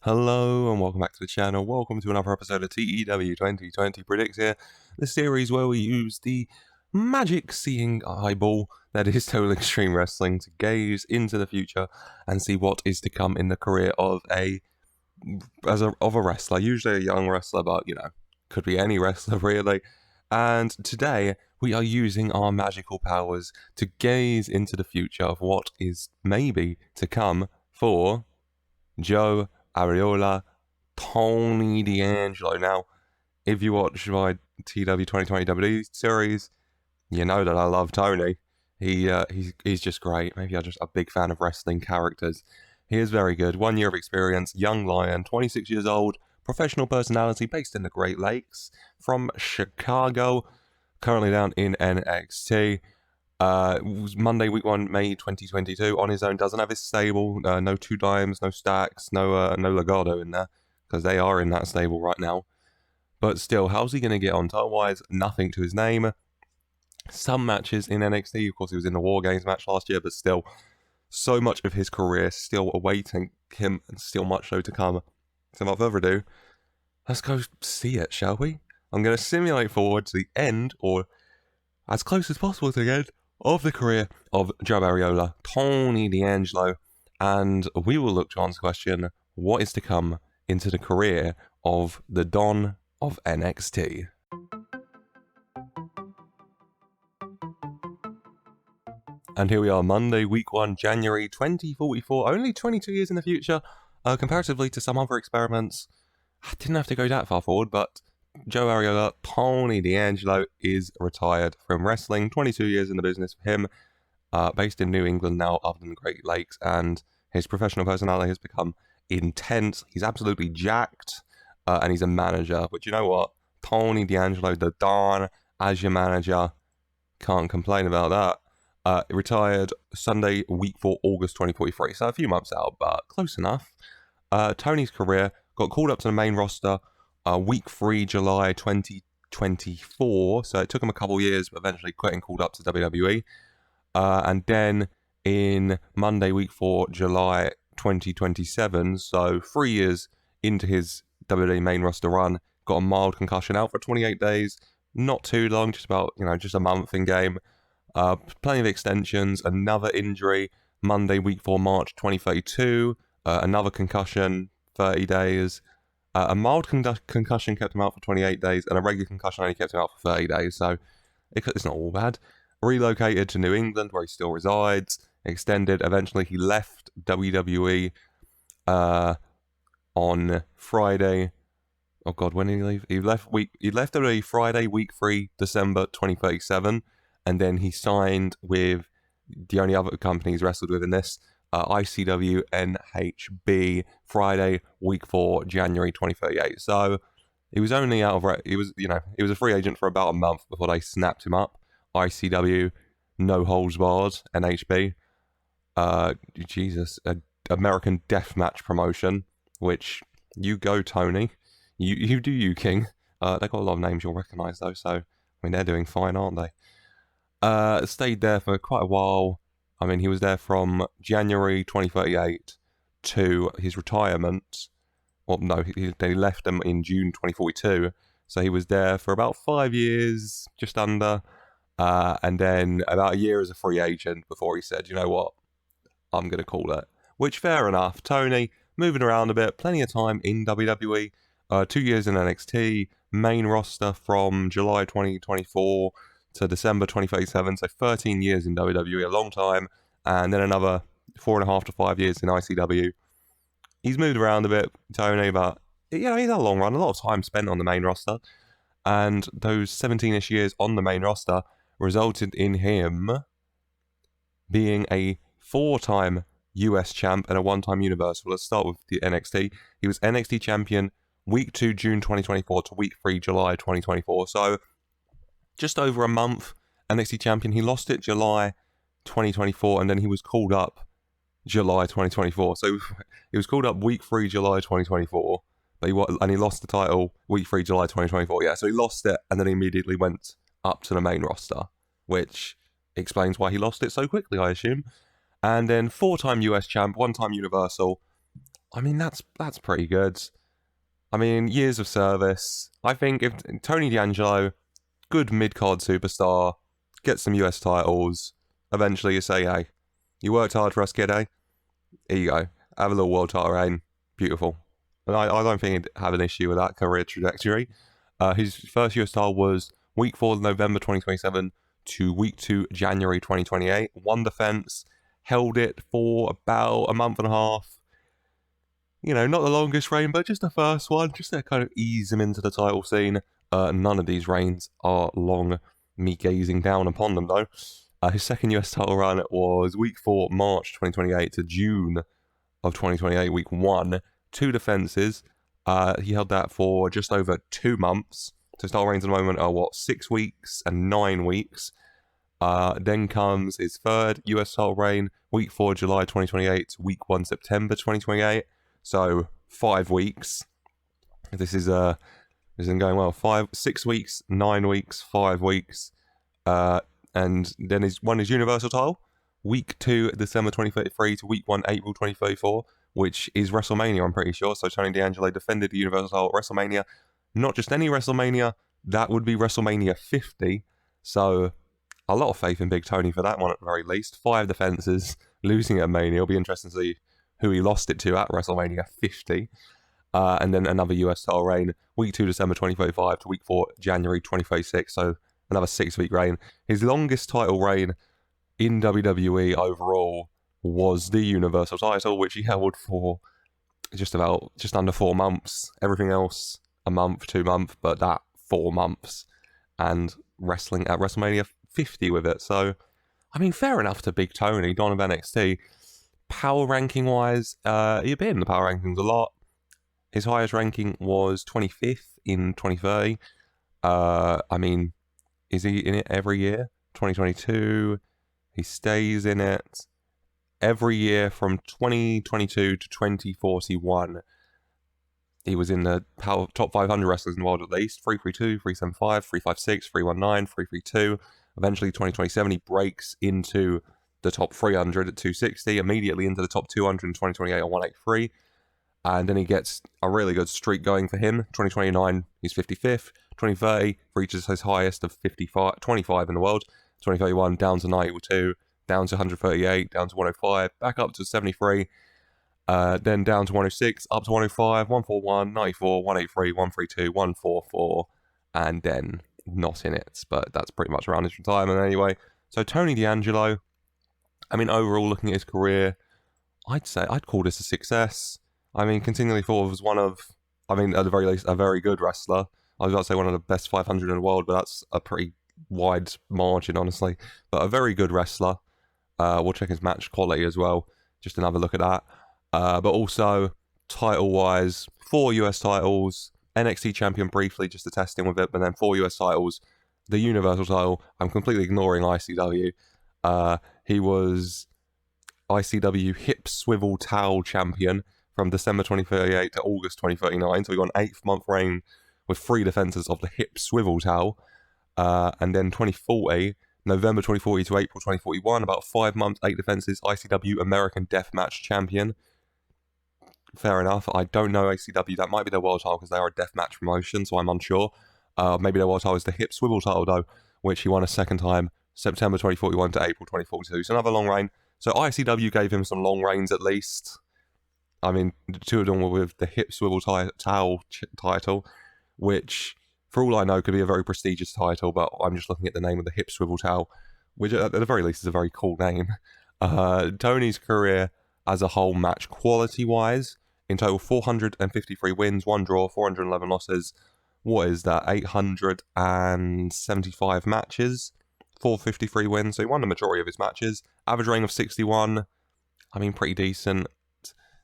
Hello and welcome back to the channel. Welcome to another episode of TEW2020 Predict here, the series where we use the magic seeing eyeball that is Total Extreme Wrestling to gaze into the future and see what is to come in the career of a wrestler, usually a young wrestler, but could be any wrestler really. And today we are using our magical powers to gaze into the future of what is maybe to come for Joe Ariola, Tony DAngelo. Now, if you watch my TEW2020 WWE series, you know that I love Tony. He's just great. Maybe I'm just a big fan of wrestling characters. He is very good. 1 year of experience, young lion, 26 years old, professional personality based in the Great Lakes, from Chicago, currently down in NXT. Monday, week 1, May 2022, on his own, doesn't have his stable, no Two Dimes, no Stacks, no Legado in there, because they are in that stable right now. But still, how's he going to get on title-wise? Nothing to his name. Some matches in NXT, of course he was in the War Games match last year, but still, so much of his career still awaiting him, and still much so to come. So without further ado, let's go see it, shall we? I'm going to simulate forward to the end, or as close as possible to the end, of the career of Joe Ariola, Tony DAngelo, and we will look to answer the question, what is to come into the career of the Don of NXT? And here we are, Monday, week 1, January 2044, only 22 years in the future, comparatively to some other experiments. I didn't have to go that far forward, but Joe Ariola, Tony DAngelo, is retired from wrestling. 22 years in the business for him, based in New England now, up in the Great Lakes, and his professional personality has become intense. He's absolutely jacked, and he's a manager. But you know what? Tony DAngelo, the Don, as your manager, can't complain about that. Retired Sunday, week 4, August 2043, so a few months out, but close enough. Tony's career got called up to the main roster week 3, July 2024, so it took him a couple years, but eventually getting called up to WWE. And then in Monday, week 4, July 2027, so 3 years into his WWE main roster run, got a mild concussion, out for 28 days, not too long, just about, just a month in game. Plenty of extensions, another injury, Monday, week 4, March 2032, another concussion, 30 days. A mild concussion kept him out for 28 days, and a regular concussion only kept him out for 30 days, so it's not all bad. Relocated to New England, where he still resides, extended. Eventually, he left WWE on Friday. Oh God, when did he leave? He left WWE Friday, week 3, December 2037, and then he signed with the only other company he's wrestled with in this, ICW NHB, Friday, week 4, January 2038. So he was only out of he was a free agent for about a month before they snapped him up. ICW, no holds barred, NHB. American Deathmatch promotion, which you go, Tony. You do you, King. They got a lot of names you'll recognise though, so they're doing fine, aren't they? Stayed there for quite a while. He was there from January 2038 to his retirement. Well, no, they left them in June 2042. So he was there for about 5 years, just under. And then about a year as a free agent before he said, you know what, I'm going to call it. Which, fair enough. Tony, moving around a bit, plenty of time in WWE. 2 years in NXT, main roster from July 2024 to December 2037, so 13 years in WWE, a long time, and then another 4.5 to 5 years in ICW. He's moved around a bit, Tony, but he's had a long run, a lot of time spent on the main roster, and those 17-ish years on the main roster resulted in him being a 4-time US champ and a 1-time Universal. Let's start with the NXT. He was NXT champion week 2, June 2024 to week 3, July 2024, so just over a month, NXT champion. He lost it July 2024, and then he was called up July 2024. So he was called up week 3, July 2024, but he lost the title week 3, July 2024. Yeah, so he lost it, and then he immediately went up to the main roster, which explains why he lost it so quickly, I assume. And then 4-time US champ, 1-time Universal, I mean, that's pretty good. I mean, years of service. I think if Tony DAngelo, good mid-card superstar, gets some US titles, eventually you say, hey, you worked hard for us, kid, eh? Here you go. Have a little world title reign. Beautiful. And I don't think he'd have an issue with that career trajectory. His first US title was week 4, November 2027 to week 2, January 2028. One defense, held it for about a month and a half. You know, not the longest reign, but just the first one, just to kind of ease him into the title scene. None of these reigns are long, me gazing down upon them, though. His second US title run was week 4, March 2028 to June of 2028, week 1. 2 defenses. He held that for just over 2 months. So his title reigns at the moment are, 6 weeks and 9 weeks. Then comes his third US title reign, week 4, July 2028 to week 1, September 2028. So 5 weeks. This isn't going well. 6 weeks, 9 weeks, 5 weeks. And then he's won his Universal title, week 2, December 2033 to week 1, April 2034, which is WrestleMania, I'm pretty sure. So Tony DAngelo defended the Universal title at WrestleMania. Not just any WrestleMania, that would be WrestleMania 50. So a lot of faith in Big Tony for that one at the very least. 5 defenses, losing at Mania. It'll be interesting to see who he lost it to at WrestleMania 50. And then another US title reign, week 2, December 2035 to week 4, January 2036. So another 6-week reign. His longest title reign in WWE overall was the Universal title, which he held for just under 4 months. Everything else, a month, 2 months, but that 4 months. And wrestling at WrestleMania 50 with it. So, I mean, fair enough to Big Tony, Don of NXT. Power ranking wise, he'd been in the power rankings a lot. His highest ranking was 25th in 2030. I mean, is he in it every year? 2022, he stays in it every year from 2022 to 2041. He was in the top 500 wrestlers in the world at least. 332, 375, 356, 319, 332. Eventually, 2027, he breaks into the top 300 at 260, immediately into the top 200 in 2028 at 183. And then he gets a really good streak going for him. 2029, he's 55th. 2030, reaches his highest of 25 in the world. 2031, down to 92, down to 138, down to 105, back up to 73. Then down to 106, up to 105, 141, 94, 183, 132, 144, and then not in it. But that's pretty much around his retirement anyway. So Tony DAngelo, I mean, overall, looking at his career, I'd call this a success. I mean, continually thought of as one of, I mean, at the very least, a very good wrestler. I was about to say one of the best 500 in the world, but that's a pretty wide margin, honestly. But a very good wrestler. We'll check his match quality as well. Just another look at that. But also, title-wise, 4 US titles, NXT champion briefly, just to test him with it, but then 4 US titles, the Universal title. I'm completely ignoring ICW. He was ICW Hip Swivel Towel champion from December 2038 to August 2039. So he got an 8-month reign with 3 defenses of the Hip Swivel Towel. And then 2040, November 2040 to April 2041, about 5 months, 8 defenses, ICW American Deathmatch champion. Fair enough. I don't know ICW. That might be their world title because they are a deathmatch promotion, so I'm unsure. Maybe their world title is the Hip Swivel title, though, which he won a second time, September 2041 to April 2042. So another long reign. So ICW gave him some long reigns at least. I mean, the 2 of them were with the Hip Swivel Towel title, which, for all I know, could be a very prestigious title, but I'm just looking at the name of the Hip Swivel Towel, which at the very least is a very cool name. Tony's career as a whole, match quality-wise, in total 453 wins, 1 draw, 411 losses. What is that? 875 matches, 453 wins. So he won the majority of his matches. Average rating of 61. I mean, pretty decent.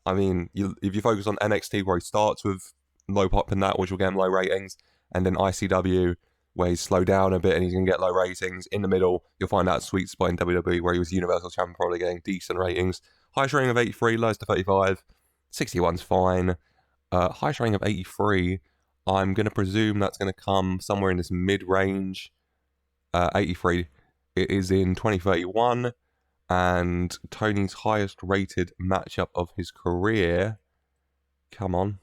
I mean, if you focus on NXT, where he starts with low pop in that, which will get him low ratings, and then ICW, where he's slowed down a bit and he's going to get low ratings. In the middle, you'll find that sweet spot in WWE, where he was Universal Champion, probably getting decent ratings. Highest rating of 83, lowest to 35. 61's fine. Highest rating of 83, I'm going to presume that's going to come somewhere in this mid-range. 83, it is in 2031. And Tony's highest rated matchup of his career Come on.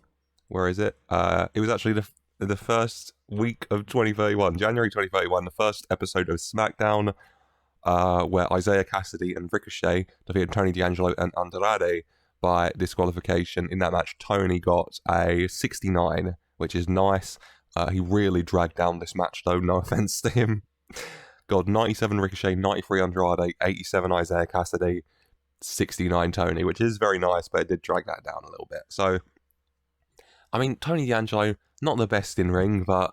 Where is it? It was actually the first week of 2031, January 2031, the first episode of SmackDown, where Isaiah Cassidy and Ricochet defeated Tony D'Angelo and Andrade by disqualification. In that match, Tony got a 69, which is nice. He really dragged down this match, though. No offense to him. Got 97 Ricochet, 93 Andrade, 87 Isaiah Cassidy, 69 Tony, which is very nice, but it did drag that down a little bit. So, I mean, Tony D'Angelo, not the best in ring, but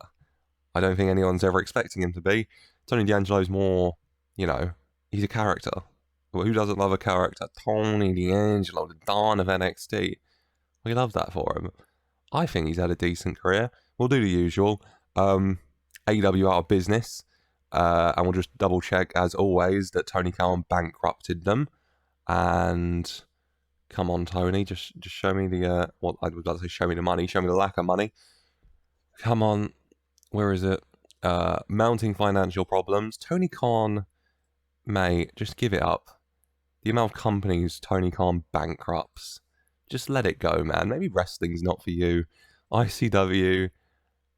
I don't think anyone's ever expecting him to be. Tony D'Angelo's more, you know, he's a character. Well, who doesn't love a character? Tony D'Angelo, the Don of NXT. We love that for him. I think he's had a decent career. We'll do the usual. AEW out of business. And we'll just double check, as always, that Tony Khan bankrupted them. And come on, Tony, just show me the well, I was about to say show me the money, show me the lack of money. Come on, where is it? Mounting financial problems. Tony Khan, mate, just give it up. The amount of companies Tony Khan bankrupts, just let it go, man. Maybe wrestling's not for you. ICW,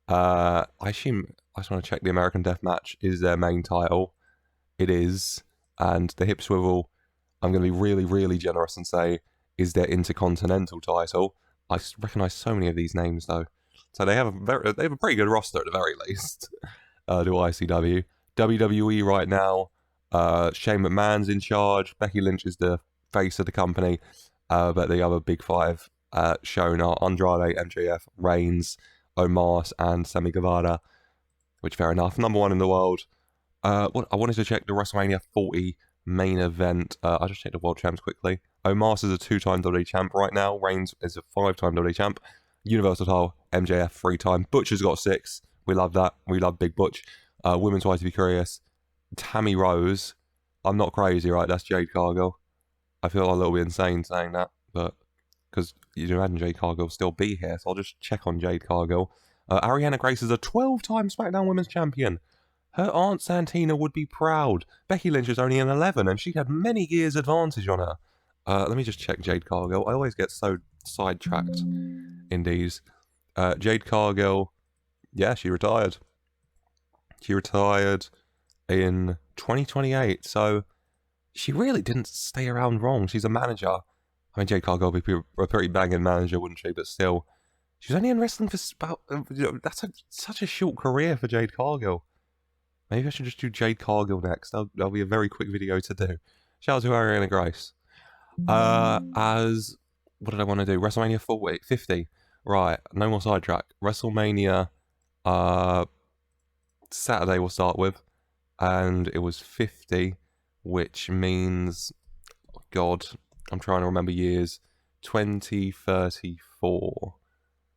I assume, I just want to check the American Deathmatch is their main title. It is, and the hip swivel, I'm going to be really, really generous and say, is their Intercontinental title. I recognise so many of these names, though. So they have a pretty good roster at the very least. Do ICW. WWE right now, Shane McMahon's in charge. Becky Lynch is the face of the company. But the other big five shown are Andrade, MJF, Reigns, Omos, and Sammy Guevara. Which, fair enough. Number one in the world. I wanted to check the WrestleMania 40 main event. I just checked the world champs quickly. Omos is a 2-time WWE champ right now. Reigns is a 5-time WWE champ. Universal title, MJF 3-time. Butcher's got 6. We love that. We love Big Butch. Women's Wise to be curious. Tammy Rose. I'm not crazy, right? That's Jade Cargill. I feel a little bit insane saying that, but because you'd imagine Jade Cargill will still be here, so I'll just check on Jade Cargill. Ariana Grace is a 12-time SmackDown Women's Champion. Her aunt Santina would be proud. Becky Lynch is only an 11, and she had many years advantage on her. Let me just check Jade Cargill. I always get so sidetracked in these. Jade Cargill, yeah, she retired. She retired in 2028, so she really didn't stay around long. She's a manager. I mean, Jade Cargill would be a pretty banging manager, wouldn't she? But still, she was only in wrestling for about... that's such a short career for Jade Cargill. Maybe I should just do Jade Cargill next. That'll be a very quick video to do. Shout out to Ariana Grace. What did I want to do? WrestleMania 50. Right, no more sidetrack. WrestleMania Saturday we'll start with. And it was 50, which means... Oh God, I'm trying to remember years. 2034.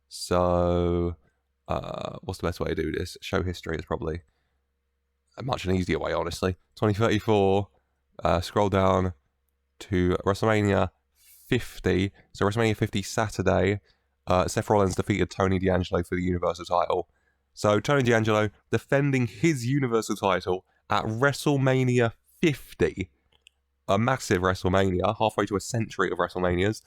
So, what's the best way to do this? Show history is probably much an easier way, honestly. 2034, scroll down to WrestleMania 50. So WrestleMania 50 Saturday, Seth Rollins defeated Tony D'Angelo for the Universal title. So Tony D'Angelo defending his Universal title at WrestleMania 50. A massive WrestleMania, halfway to a century of WrestleManias.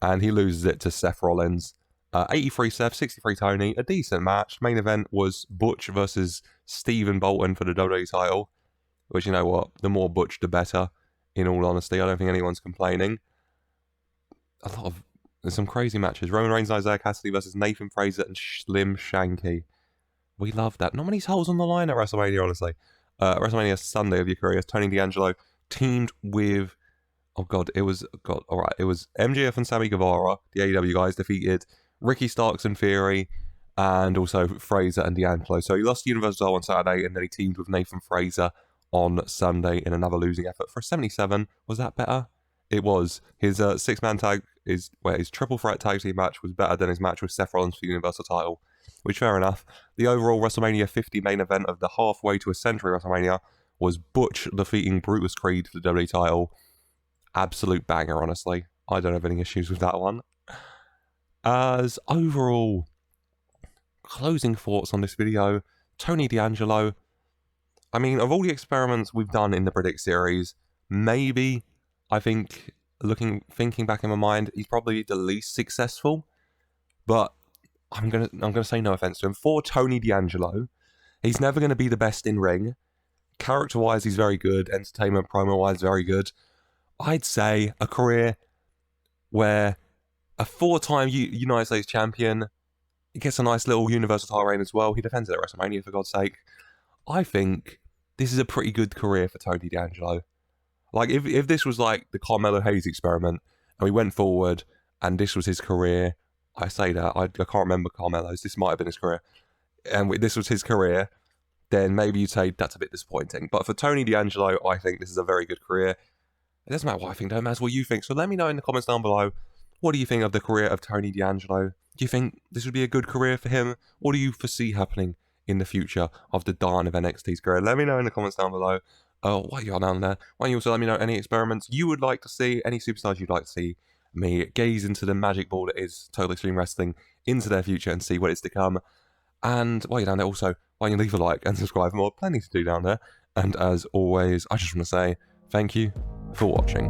And he loses it to Seth Rollins. 83 Seth, 63 Tony, a decent match. Main event was Butch versus Stephen Bolton for the WWE title. Which, you know what, the more Butch, the better. In all honesty, I don't think anyone's complaining. There's some crazy matches. Roman Reigns and Isaiah Cassidy versus Nathan Fraser and Slim Shanky. We love that. Not many holes on the line at WrestleMania, honestly. WrestleMania Sunday, if you're curious. Tony D'Angelo teamed with... It was MJF and Sammy Guevara, the AEW guys, defeated Ricky Starks and Theory, and also Fraser and D'Angelo. So he lost the Universal title on Saturday, and then he teamed with Nathan Fraser on Sunday in another losing effort for 77. Was that better? It was. His six-man tag, his triple threat tag team match was better than his match with Seth Rollins for the Universal title, which fair enough. The overall WrestleMania 50 main event of the halfway to a century WrestleMania was Butch defeating Brutus Creed for the WWE title. Absolute banger, honestly. I don't have any issues with that one. As overall closing thoughts on this video, Tony D'Angelo, I mean, of all the experiments we've done in the Predict series, maybe, I think, thinking back in my mind, he's probably the least successful. but I'm gonna say no offense to him. For Tony D'Angelo, he's never gonna be the best in ring. Character-wise, he's very good. Entertainment promo-wise, very good. I'd say a career where a 4-time United States champion, he gets a nice little Universal title reign as well. He defends it at WrestleMania, for God's sake. I think this is a pretty good career for Tony D'Angelo. Like, if this was like the Carmelo Hayes experiment, and we went forward, and this was his career, I say that, I can't remember Carmelo's, this might have been his career, and this was his career, then maybe you'd say that's a bit disappointing. But for Tony D'Angelo, I think this is a very good career. It doesn't matter what I think, though, it matters what you think. So let me know in the comments down below, what do you think of the career of Tony D'Angelo? Do you think this would be a good career for him? What do you foresee happening in the future of the Don of NXT's career? Let me know in the comments down below. While you're down there, why don't you also let me know any experiments you would like to see, any superstars you'd like to see me gaze into the magic ball that is Total Extreme Wrestling into their future and see what is to come. And while you're down there also, why don't you leave a like and subscribe for more? Plenty to do down there. And as always, I just want to say thank you for watching.